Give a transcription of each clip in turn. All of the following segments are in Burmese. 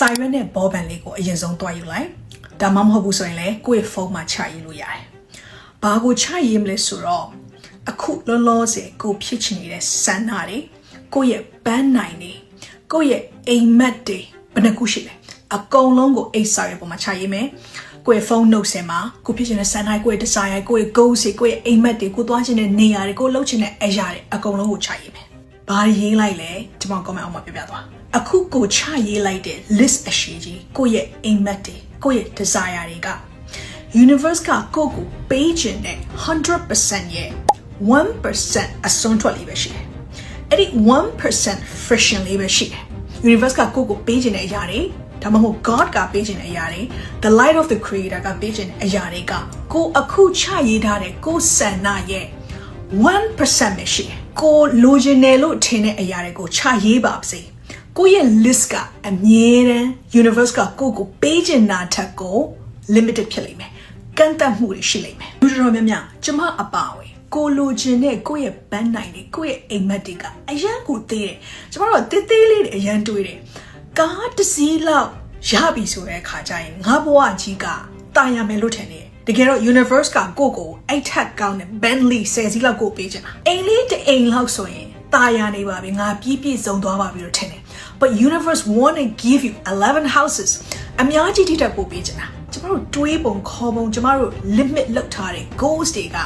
siren နဲ့ bob band လေးကိုအရင်ဆုံးတွားယူလိုက်ဒါမှမဟုတ်ဘူးဆိုရင်လည်းကိုယ့်ရဲ့ဖုန်းမှာချရေးလို့ရတယ်ဘာကိုချရေးမလဲဆိုတော့အခုလောလောဆယ်ကိုဖြစ်ချင်နေတဲ့စမ်းနာတွေကိုယ့်ရဲ့ဘန်းနိုင်တွေကိုယ့်ရဲ့အိမ်မက်တွေဘယ်နှခုရှိလဲအကုန်လုံးကိုအိတ်စာရွက်ပေါ်မှာချရေးမယ်ကိုယ့်ရဲ့ဖုန်းနှုတ်ဆက်မှာကိုဖြစ်ချင်တဲ့စမ်းနိုင်ကိုယ့်ရဲ့ desire ကိုယ့်ရဲ့ goals ကိုယ့်ရဲ့အိမ်မက်တွေကိုသွားချင်တဲ့နေရာတွေကိုလှုပ်ချင်တဲ့အရာတွေအကုန်လုံးကိုချရေးမယ်ဘာရေးလိုက်လဲကျွန်မ comment အောက်မှာပြပြသွားအခုကိုချရေးလိုက်တဲ့ list အရှိကြီးကိုယ့်ရဲ့အိမ်မက်တွေကိုယ့်ရဲ့ desire တွေက universe ကကိုယ့်ကိုပေးချင်တဲ့ 100% ရဲ့ 1% အစွန်းထွက်လေးပဲရှိတယ်အဲ့ဒီ 1% friction လေးပဲရှိတယ် universe ကကိုယ့်ကိုပေးချင်တဲ့အရာတွေဒါမှမဟုတ် God ကပေးချင်တဲ့အရာတွေ the light of the creator ကပေးချင်တဲ့အရာတွေကကိုအခုချရေးထားတဲ့ကိုဆန္ဒရဲ့ 1% ပဲရှိတယ်ကိုလိုချင်တယ်လို့ထင်တဲ့အရာတွေကိုချရေးပါစေကိုရဲ့ list ကအမြဲတမ်း universe ကကိုပေးချင်တာထက်ကို limited ဖြစ်လိမ့်မယ်ကန့်သတ်မှုတွေရှိလိမ့်မယ်လူတော်များများကျမအပါဝင်ကိုလိုချင်တဲ့ကိုရဲ့ဘန်းနိုင်တွေကိုရဲ့အိမ်မက်တွေကအရန်ကိုသေးတယ်ကျမတို့တေးသေးလေးတွေအရန်တွေးတယ်ကားတစ်စီးလောက်ရပြီဆိုတဲ့အခါကျရင်ငါဘဝကြီးကတာယာမယ်လို့ထင်တယ်တကယ်တော့ universe ကကိုအဲ့ထက်ကောင်းတဲ့ Bentley 10စီးလောက်ကိုပေးချင်တာအိမ်လေးတစ်အိမ်လောက်ဆိုရင်တာယာနေပါပြီငါပြည့်စုံသွားပါပြီလို့ထင်တယ် but universe want to give you 11 houses အများကြီးတိတက်ပို့ပေးချင်တာကျမတို့တွေးပုံခေါ်ပုံကျမတို့ limit လောက်ထားတဲ့ goals တွေက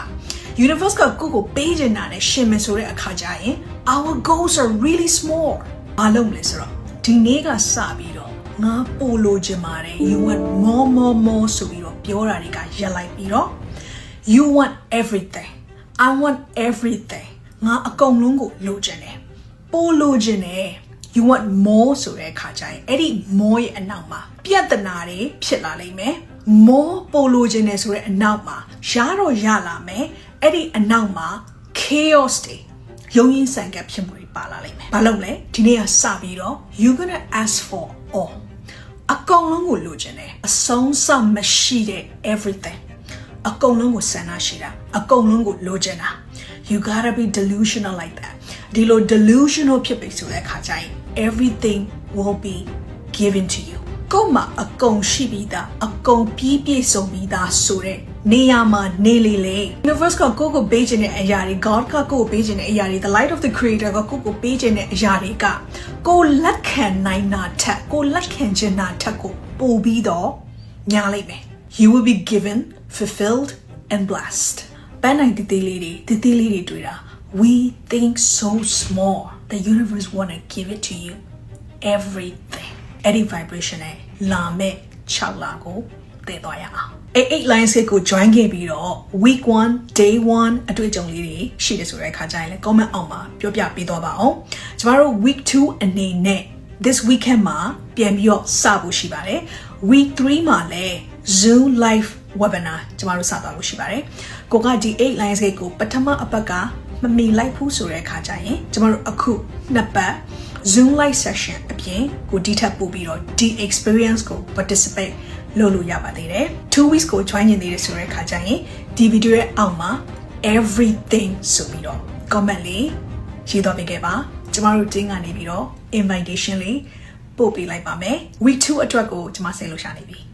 universe ကကိုပေးချင်တာနဲ့ရှင်မယ်ဆိုတဲ့အခါကျရင် our goals are really small ဘာလို့လဲဆိုတော့ဒီနေ့ကစပြီးတော့ငါပို့လို့ချင်ပါတယ် you want more ဆိုပြီးတော့ပြောတာတွေကရက်လိုက်ပြီးတော့ you want everything I want everything ငါအကုန်လုံးကိုလိုချင်တယ်ပို့လို့ချင်တယ် you want more ဆိုတဲ့အခါကျရင်အဲ့ဒီ more ရဲ့အနောက်မှာပြဿနာတွေဖြစ်လာလိမ့်မယ် more ပို့လို့ချင်တယ်ဆိုတဲ့အနောက်မှာရတော့ရလာမယ်အဲ့ဒီအနောက်မှာ chaos တွေယုံရင်ဆန်ကပ်ဖြစ်မှုတွေပါလာလိမ့်မယ်ဘာလို့လဲဒီနေ့ကစပြီးတော့ you gonna ask for all အကုန်လုံးကိုလိုချင်တယ်အဆုံးစမရှိတဲ့ everything အကုန်လုံးကိုဆန္ဒရှိတာအကုန်လုံးကိုလိုချင်တာ you gotta be delusional like that ဒီလို delusional ဖြစ်ပြီဆိုတဲ့အခါကျရင် everything will be given to you ကိုမှအကုန်ရှိပြီးသားအကုန်ပြည့်စုံပြီးသားဆိုတဲ့နေရာမှာနေလေ universe ကကိုပေးခြင်းတဲ့အရာတွေ God ကကိုပေးခြင်းတဲ့အရာတွေ the light of the creator ကကိုပေးခြင်းတဲ့အရာတွေကကိုလက်ခံနိုင်တာထက်ကိုလက်ခံခြင်းတာထက်ကိုပိုပြီးတော့ညာလိမ့်မယ် you will be given fulfilled and blessed ပန်းနိုင်တည်လေးတွေတွေ့တာ we think so small the universe want to give it to you everything အဲ့ဒီ vibration နဲ့လာမဲ့6လကိုတည်သွားရအောင်8 lines ကို join ခဲ့ပြီးတော့ week 1 day 1အတွေ့အကြုံလေးတွေရှိတယ်ဆိုတဲ့အခါကျရင်လည်း comment အောက်မှာပြောပြပေးသွားပါအောင်ကျမတို့ week 2အနေနဲ့ this weekend မှာပြန်ပြီးတော့စဖို့ရှိပါတယ် week 3မှာလည်း Zoom live webinar ကျမတို့စသွားဖို့ရှိပါတယ်ကိုကဒီ8 lines ကိုပထမအပတ်ကမမီလိုက်ဘူးဆိုတဲ့အခါကျရင်ကျမတို့အခုနှစ်ပတ် Zoom live session အပြင်ကိုဒီထပ်ပို့ပြီးတော့ဒီ experience ကို participate လုပ်လို့ရပါသေးတယ်2 weeks ကို join နေသေးတယ်ဆိုတဲ့အခါကျရင်ဒီ video ရဲ့အောက်မှာ everything ဆိုပြီးတော့ comment လေးရေးသွားပေးခဲ့ပါကျမတို့တင်းကနေပြီးတော့ invitation လေးပို့ပေးလိုက်ပါမယ် week 2 အတွက်ကိုကျမစိတ်လှုပ်ရှားနေပြီ